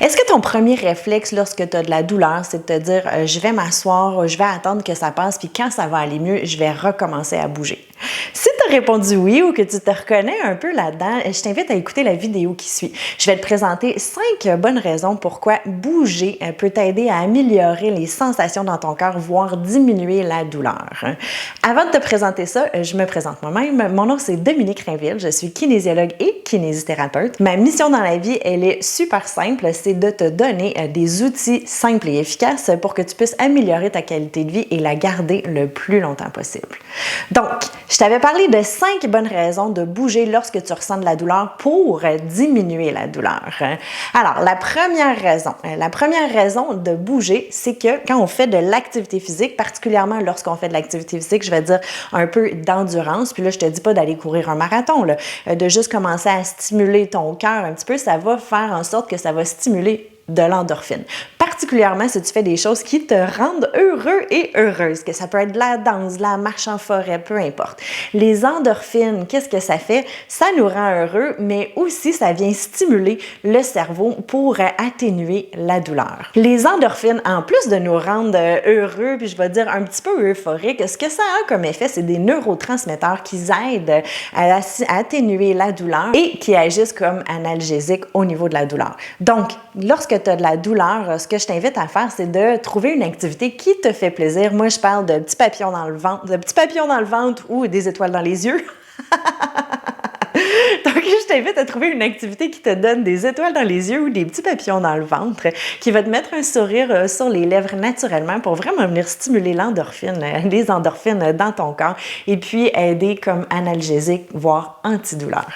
Est-ce que ton premier réflexe lorsque tu as de la douleur, c'est de te dire je vais m'asseoir, je vais attendre que ça passe, puis quand ça va aller mieux, je vais recommencer à bouger? Si tu as répondu oui ou que tu te reconnais un peu là-dedans, je t'invite à écouter la vidéo qui suit. Je vais te présenter 5 bonnes raisons pourquoi bouger peut t'aider à améliorer les sensations dans ton corps, voire diminuer la douleur. Avant de te présenter ça, je me présente moi-même. Mon nom, c'est Dominique Rainville. Je suis kinésiologue et kinésithérapeute. Ma mission dans la vie, elle est super simple. C'est de te donner des outils simples et efficaces pour que tu puisses améliorer ta qualité de vie et la garder le plus longtemps possible. Donc, je t'avais parlé de 5 bonnes raisons de bouger lorsque tu ressens de la douleur pour diminuer la douleur. Alors, la première raison de bouger, c'est que quand on fait de l'activité physique, particulièrement lorsqu'on fait de l'activité physique, je vais dire un peu d'endurance, puis là, je te dis pas d'aller courir un marathon, là, de juste commencer à stimuler ton cœur un petit peu, ça va faire en sorte que ça va stimuler de l'endorphine. Particulièrement si tu fais des choses qui te rendent heureux et heureuse, que ça peut être de la danse, de la marche en forêt, peu importe. Les endorphines, qu'est-ce que ça fait? Ça nous rend heureux, mais aussi ça vient stimuler le cerveau pour atténuer la douleur. Les endorphines, en plus de nous rendre heureux, puis je vais dire un petit peu euphoriques, ce que ça a comme effet, c'est des neurotransmetteurs qui aident à atténuer la douleur et qui agissent comme analgésiques au niveau de la douleur. Donc, lorsque tu as de la douleur, ce que je t'invite à faire, c'est de trouver une activité qui te fait plaisir. Moi, je parle de petits papillons dans le ventre, ou des étoiles dans les yeux. Donc, je t'invite à trouver une activité qui te donne des étoiles dans les yeux ou des petits papillons dans le ventre, qui va te mettre un sourire sur les lèvres naturellement pour vraiment venir stimuler les endorphines dans ton corps et puis aider comme analgésique, voire antidouleur.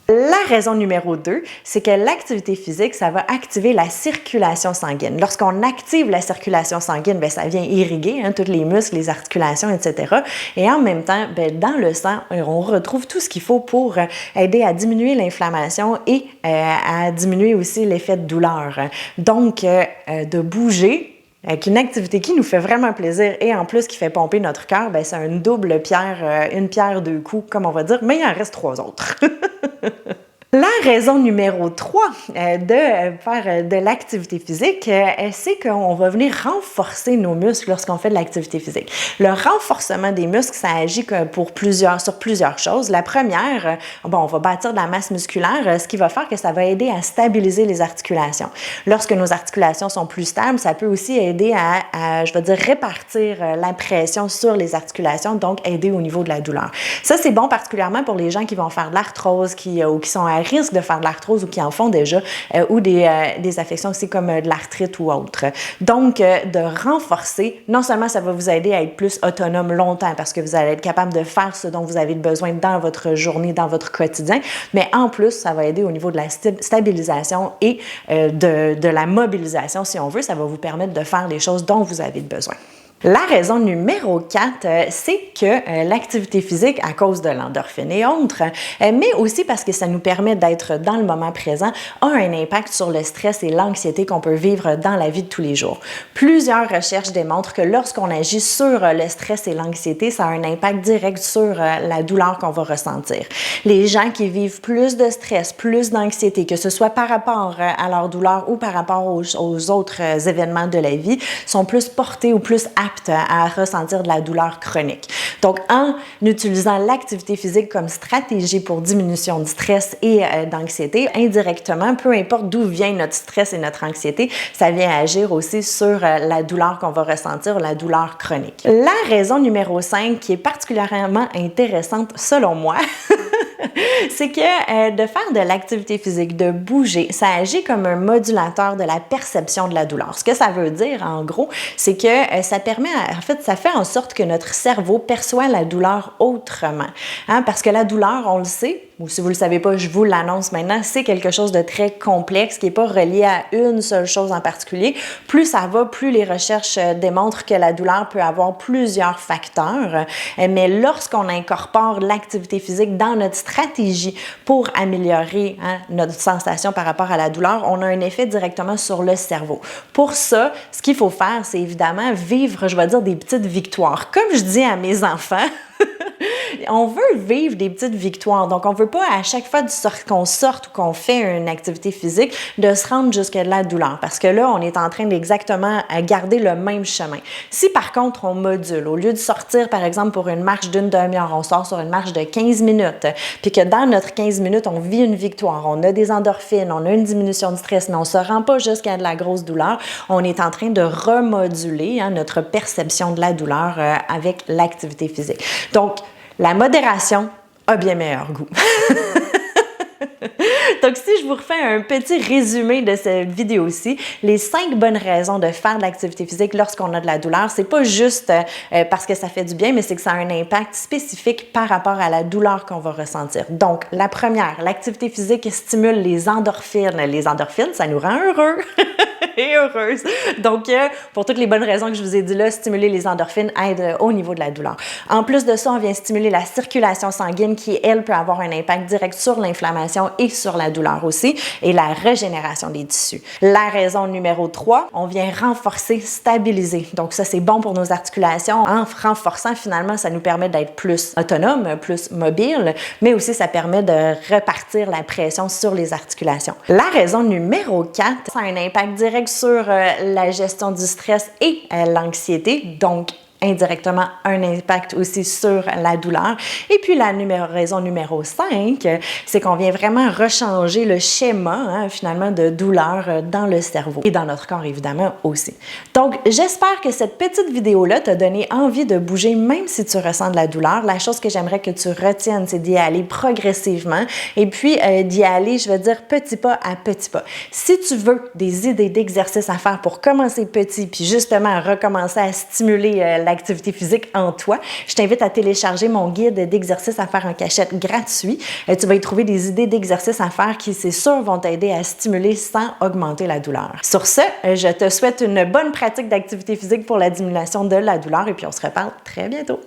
La raison numéro 2, c'est que l'activité physique, ça va activer la circulation sanguine. Lorsqu'on active la circulation sanguine, bien, ça vient irriguer tous les muscles, les articulations, etc. Et en même temps, bien, dans le sang, on retrouve tout ce qu'il faut pour aider à diminuer l'inflammation et à diminuer aussi l'effet de douleur. Donc, de bouger, avec une activité qui nous fait vraiment plaisir et en plus qui fait pomper notre cœur, bien, c'est une double pierre, une pierre deux coups, comme on va dire, mais il en reste 3 autres. La raison numéro 3 de faire de l'activité physique, c'est qu'on va venir renforcer nos muscles lorsqu'on fait de l'activité physique. Le renforcement des muscles, ça agit sur plusieurs choses. La première, on va bâtir de la masse musculaire, ce qui va faire que ça va aider à stabiliser les articulations. Lorsque nos articulations sont plus stables, ça peut aussi aider à répartir la pression sur les articulations, donc aider au niveau de la douleur. Ça, c'est bon particulièrement pour les gens qui vont faire de l'arthrose, ou qui sont à risque de faire de l'arthrose ou qui en font déjà, ou des affections aussi comme de l'arthrite ou autre. Donc, de renforcer, non seulement ça va vous aider à être plus autonome longtemps parce que vous allez être capable de faire ce dont vous avez besoin dans votre journée, dans votre quotidien, mais en plus, ça va aider au niveau de la stabilisation et de la mobilisation, si on veut. Ça va vous permettre de faire les choses dont vous avez besoin. La raison numéro 4, c'est que l'activité physique, à cause de l'endorphine et autres, mais aussi parce que ça nous permet d'être dans le moment présent, a un impact sur le stress et l'anxiété qu'on peut vivre dans la vie de tous les jours. Plusieurs recherches démontrent que lorsqu'on agit sur le stress et l'anxiété, ça a un impact direct sur la douleur qu'on va ressentir. Les gens qui vivent plus de stress, plus d'anxiété, que ce soit par rapport à leur douleur ou par rapport aux autres événements de la vie, sont plus portés ou plus aptes à ressentir de la douleur chronique. Donc, en utilisant l'activité physique comme stratégie pour diminution du stress et d'anxiété, indirectement, peu importe d'où vient notre stress et notre anxiété, ça vient agir aussi sur la douleur qu'on va ressentir, la douleur chronique. La raison numéro 5, qui est particulièrement intéressante selon moi, c'est que de faire de l'activité physique, de bouger, ça agit comme un modulateur de la perception de la douleur. Ce que ça veut dire, en gros, c'est que ça fait en sorte que notre cerveau perçoit la douleur autrement. Parce que la douleur, on le sait, ou si vous ne le savez pas, je vous l'annonce maintenant, c'est quelque chose de très complexe qui n'est pas relié à une seule chose en particulier. Plus ça va, plus les recherches démontrent que la douleur peut avoir plusieurs facteurs. Mais lorsqu'on incorpore l'activité physique dans notre stratégie pour améliorer notre sensation par rapport à la douleur, on a un effet directement sur le cerveau. Pour ça, ce qu'il faut faire, c'est évidemment vivre, je vais dire, des petites victoires. Comme je dis à mes enfants, On veut vivre des petites victoires. Donc, on veut pas à chaque fois qu'on sorte ou qu'on fait une activité physique de se rendre jusqu'à de la douleur. Parce que là, on est en train d'exactement garder le même chemin. Si par contre, on module, au lieu de sortir, par exemple, pour une marche d'une demi-heure, on sort sur une marche de 15 minutes, puis que dans notre 15 minutes, on vit une victoire, on a des endorphines, on a une diminution du stress, mais on se rend pas jusqu'à de la grosse douleur, on est en train de remoduler notre perception de la douleur avec l'activité physique. Donc, la modération a bien meilleur goût. Donc, si je vous refais un petit résumé de cette vidéo-ci, les 5 bonnes raisons de faire de l'activité physique lorsqu'on a de la douleur, c'est pas juste parce que ça fait du bien, mais c'est que ça a un impact spécifique par rapport à la douleur qu'on va ressentir. Donc, la première, l'activité physique stimule les endorphines. Les endorphines, ça nous rend heureux et heureuse. Donc, pour toutes les bonnes raisons que je vous ai dit là, stimuler les endorphines aide au niveau de la douleur. En plus de ça, on vient stimuler la circulation sanguine qui, elle, peut avoir un impact direct sur l'inflammation et sur la douleur aussi, et la régénération des tissus. La raison numéro 3, on vient renforcer, stabiliser. Donc ça, c'est bon pour nos articulations. En renforçant, finalement, ça nous permet d'être plus autonome, plus mobile, mais aussi ça permet de repartir la pression sur les articulations. La raison numéro 4, ça a un impact direct sur la gestion du stress et l'anxiété. Donc, indirectement un impact aussi sur la douleur. Et puis la raison numéro 5, c'est qu'on vient vraiment rechanger le schéma finalement de douleur dans le cerveau et dans notre corps évidemment aussi. Donc j'espère que cette petite vidéo-là t'a donné envie de bouger même si tu ressens de la douleur. La chose que j'aimerais que tu retiennes, c'est d'y aller progressivement et puis d'y aller, je veux dire, petit pas à petit pas. Si tu veux des idées d'exercices à faire pour commencer petit puis justement recommencer à stimuler l'activité physique en toi, je t'invite à télécharger mon guide d'exercices à faire en cachette gratuit. Tu vas y trouver des idées d'exercices à faire qui, c'est sûr, vont t'aider à stimuler sans augmenter la douleur. Sur ce, je te souhaite une bonne pratique d'activité physique pour la diminution de la douleur et puis on se reparle très bientôt.